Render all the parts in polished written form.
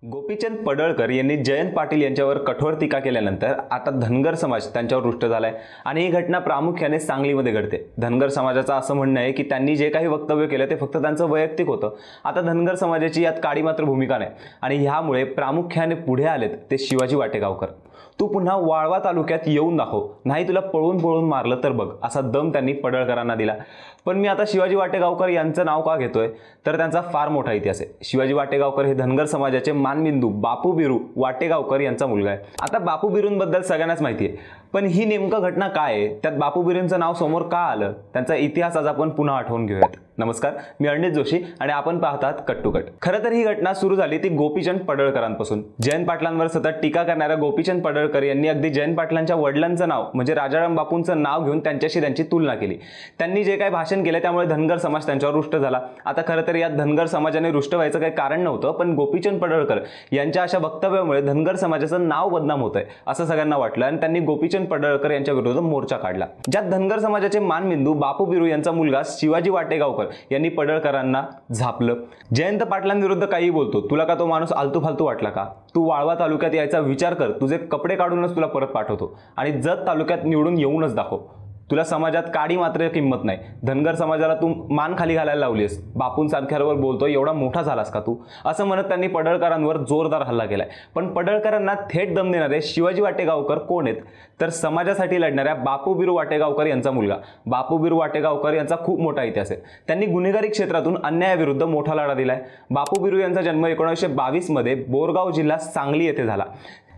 गोपीचंद पडळकर यांनी जयंत पाटील यांच्यावर कठोर टीका केल्यानंतर आता धनगर समाज त्यांच्यावर रुष्ट झालाय आणि ही घटना प्रामुख्याने सांगलीमध्ये घडते। धनगर समाजाचं असं म्हणणं आहे की त्यांनी जे काही वक्तव्य केलं ते फक्त त्यांचं वैयक्तिक होतं। आता धनगर समाजाची यात काडी मात्र भूमिका नाही आणि ह्यामुळे प्रामुख्याने पुढे आलेत ते शिवाजी वाटेगावकर। तू पुन्हा वाळवा तालुक्यात येऊन दाखव, नाही तुला पळून मारलं तर बघ, असा दम त्यांनी पडळकरांना दिला। पण मी आता शिवाजी वाटेगावकर यांचं नाव का घेतोय तर त्यांचा फार मोठा इतिहास आहे। शिवाजी वाटेगावकर हे धनगर समाजाचे मानबिंदू बापू बिरू वाटेगावकर यांचा मुलगा आहे। आता बापू बिरूंबद्दल सगळ्यांनाच माहिती आहे, पण ही नेमकं घटना काय आहे, त्यात बापू बिरूंचं नाव समोर का आलं, त्यांचा इतिहास आज आपण पुन्हा आठवून घेऊयात। नमस्कार, मी अनिल जोशी आणि आपण पाहतात कट टू कट। खरं तर ही घटना सुरू झाली ती गोपीचंद पडळकरांपासून। जयंत पाटलांवर सतत टीका करणाऱ्या गोपीचंद पडळकर यांनी अगदी जयंत पाटलांच्या वडिलांचं नाव म्हणजे राजाराम बापूंचं नाव घेऊन त्यांच्याशी त्यांची तुलना केली। त्यांनी जे काही भाषण केले त्यामुळे धनगर समाज त्यांच्यावर रुष्ट झाला। आता खरं तर यात धनगर समाजाने रुष्ट व्हायचं काही कारण नव्हतं, पण गोपीचंद पडळकर यांच्या अशा वक्तव्यामुळे धनगर समाजाचं नाव बदनाम होतंय असं सगळ्यांना वाटलं आणि त्यांनी गोपीचंद पडळकर यांच्या विरोधात मोर्चा काढला, ज्यात धनगर समाजाचे मानबिंदू बापू बिरू यांचा मुलगा शिवाजी वाटेगावकर यांनी पडळकरांना झापलं। जयंत पाटलांविरुद्ध काही बोलतो, तुला का तो माणूस आलतू फालतू वाटला का? तू वाळवा तालुक्यात यायचा विचार कर, तुझे कपडे काढूनच तुला परत पाठवतो आणि जत तालुक्यात निवडून येऊनच दाखव। तुला समाजात काडी मात्र किंमत नाही, धनगर समाजाला तू मान खाली घालायला लावलीस, बापूंसारख्यावर बोलतोय, एवढा मोठा झालास का तू, असं म्हणत त्यांनी पडळकरांवर जोरदार हल्ला केलाय। पण पडळकरांना थेट दम देणारे शिवाजी वाटेगावकर कोण आहेत तर समाजासाठी लढणाऱ्या बापू बिरू वाटेगावकर यांचा मुलगा। बापू बिरू वाटेगावकर यांचा खूप मोठा इतिहास आहे। त्यांनी गुन्हेगारी क्षेत्रातून अन्यायाविरुद्ध मोठा लढा दिलाय। बापू बिरू यांचा जन्म 1922 मध्ये बोरगाव जिल्हा सांगली येथे झाला।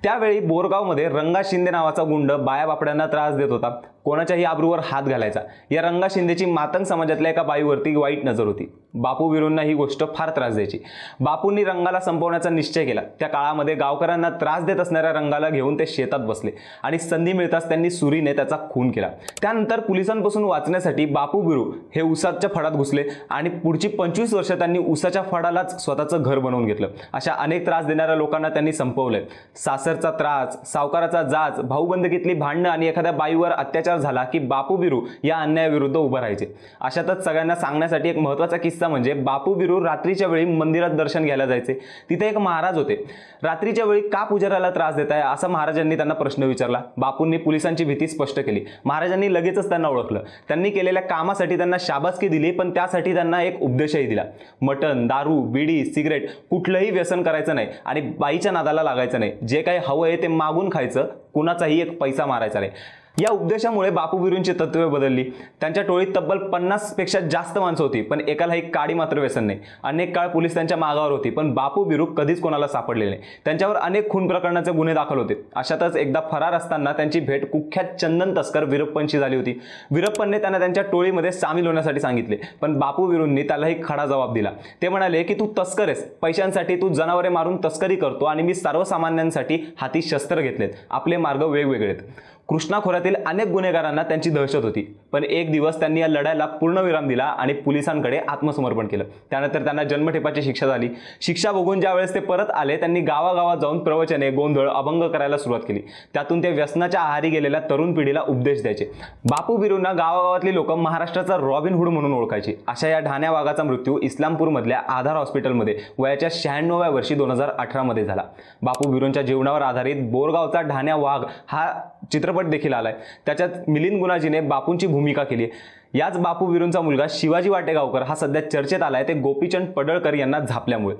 त्यावेळी बोरगावमध्ये रंगा शिंदे नावाचा गुंड बाया बापड्यांना त्रास देत होता, कोणाच्याही आबरूवर हात घालायचा। या रंगा शिंदेची मातंग समाजातल्या एका बाईवरती वाईट नजर होती। बापू बिरूंना ही गोष्ट फार त्रास द्यायची। बापूंनी रंगाला संपवण्याचा निश्चय केला। त्या काळामध्ये गावकऱ्यांना त्रास देत असणाऱ्या रंगाला घेऊन ते शेतात बसले आणि संधी मिळताच त्यांनी सुरीने त्याचा खून केला। त्यानंतर पोलिसांपासून वाचण्यासाठी बापू बिरू हे उसाच्या फडात घुसले आणि पुढची 25 वर्ष त्यांनी उसाच्या फडालाच स्वतःचं घर बनवून घेतलं। अशा अनेक त्रास देणाऱ्या लोकांना त्यांनी संपवलंय। सासरचा त्रास, सावकाराचा जाच, भाऊबंदकीतली भांडणं आणि एखाद्या बाईवर अत्याचार झाला की बापू बिरू या अन्यायाविरुद्ध उभं राहायचे। अशातच सगळ्यांना सांगण्यासाठी एक महत्त्वाचा किस्सा म्हणजे बापू बिरू रात्रीच्या वेळी मंदिरात दर्शन घ्यायला जायचे। तिथे एक महाराज होते। रात्रीच्या वेळी का पुजाऱ्याला त्रास देताय असा महाराजांनी त्यांना प्रश्न विचारला। बापूंनी पोलिसांची भीती स्पष्ट केली। महाराजांनी लगेचच त्यांना ओळखलं। त्यांनी केलेल्या कामासाठी त्यांना शाबासकी दिली, पण त्यासाठी त्यांना एक उपदेशही दिला। मटण, दारू, बिडी, सिगरेट कुठलंही व्यसन करायचं नाही आणि बाईच्या नादाला लागायचं नाही। जे काही हवं आहे ते मागून खायचं, कुणाचाही एक पैसा मारायचा नाही। या उपदेशामुळे बापू बिरूंची तत्त्वे बदलली। त्यांच्या टोळीत तब्बल 50 पेक्षा जास्त माणसं होती, पण एकालाही काडी मात्र व्यसन नाही। अनेक काळ पोलीस त्यांच्या मागावर होती, पण बापू बिरू कधीच कोणाला सापडलेले नाही। त्यांच्यावर अनेक खून प्रकरणाचे गुन्हे दाखल होते। अशातच एकदा फरार असताना त्यांची भेट कुख्यात चंदन तस्कर वीरप्पनशी झाली होती। वीरप्पनने त्यांना त्यांच्या टोळीमध्ये सामील होण्यासाठी सांगितले, पण बापू बिरूंनी त्यालाही खडा जबाब दिला। ते म्हणाले की तू तस्कर आहेस, पैशांसाठी तू जनावरे मारून तस्करी करतो आणि मी सर्वसामान्यांसाठी हाती शस्त्र घेतलेत, आपले मार्ग वेगवेगळे आहेत। कृष्णा खोऱ्यातील अनेक गुन्हेगारांना त्यांची दहशत होती, पण एक दिवस त्यांनी या लढाईला पूर्णविराम दिला आणि पोलिसांकडे आत्मसमर्पण केलं। त्यानंतर त्यांना जन्मठेपाची शिक्षा झाली। शिक्षा भोगून ज्यावेळेस ते परत आले, त्यांनी गावागावात जाऊन प्रवचने, गोंधळ, अभंग करायला सुरुवात केली। त्यातून ते व्यसनाच्या आहारी गेलेल्या तरुण पिढीला उपदेश द्यायचे। बापू बिरूंना गावागावातली लोक महाराष्ट्राचा रॉबिन हुड म्हणून ओळखायची। अशा या ढाण्या वाघाचा मृत्यू इस्लामपूरमधल्या आधार हॉस्पिटलमध्ये वयाच्या 96व्या वर्षी 2018 मध्ये झाला। बापू बिरूंच्या जीवनावर आधारित बोरगावचा ढाण्या वाघ हा चित्रपट देखील आलाय। त्याच्यात मिलिंद गुणाजीने बापूंची भूमिका केली। याच बापू बिरूंचा मुलगा शिवाजी वाटेगावकर हा सध्या चर्चेत आलाय ते गोपीचंद पडळकर यांना झापल्यामुळे।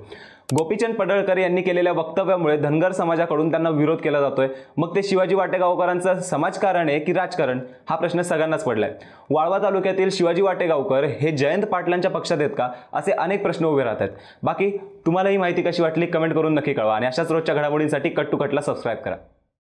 गोपीचंद पडळकर यांनी केलेल्या वक्तव्यामुळे धनगर समाजाकडून त्यांना विरोध केला जातोय। मग ते शिवाजी वाटेगावकरांचं समाजकारण आहे की राजकारण, हा प्रश्न सगळ्यांनाच पडलाय। वाळवा तालुक्यातील शिवाजी वाटेगावकर हे जयंत पाटलांच्या पक्षात आहेत का, असे अनेक प्रश्न उभे राहतात। बाकी तुम्हाला ही माहिती कशी वाटली कमेंट करून नक्की कळवा आणि अशाच रोजच्या घडामोडींसाठी कट टू कटला सबस्क्राईब करा।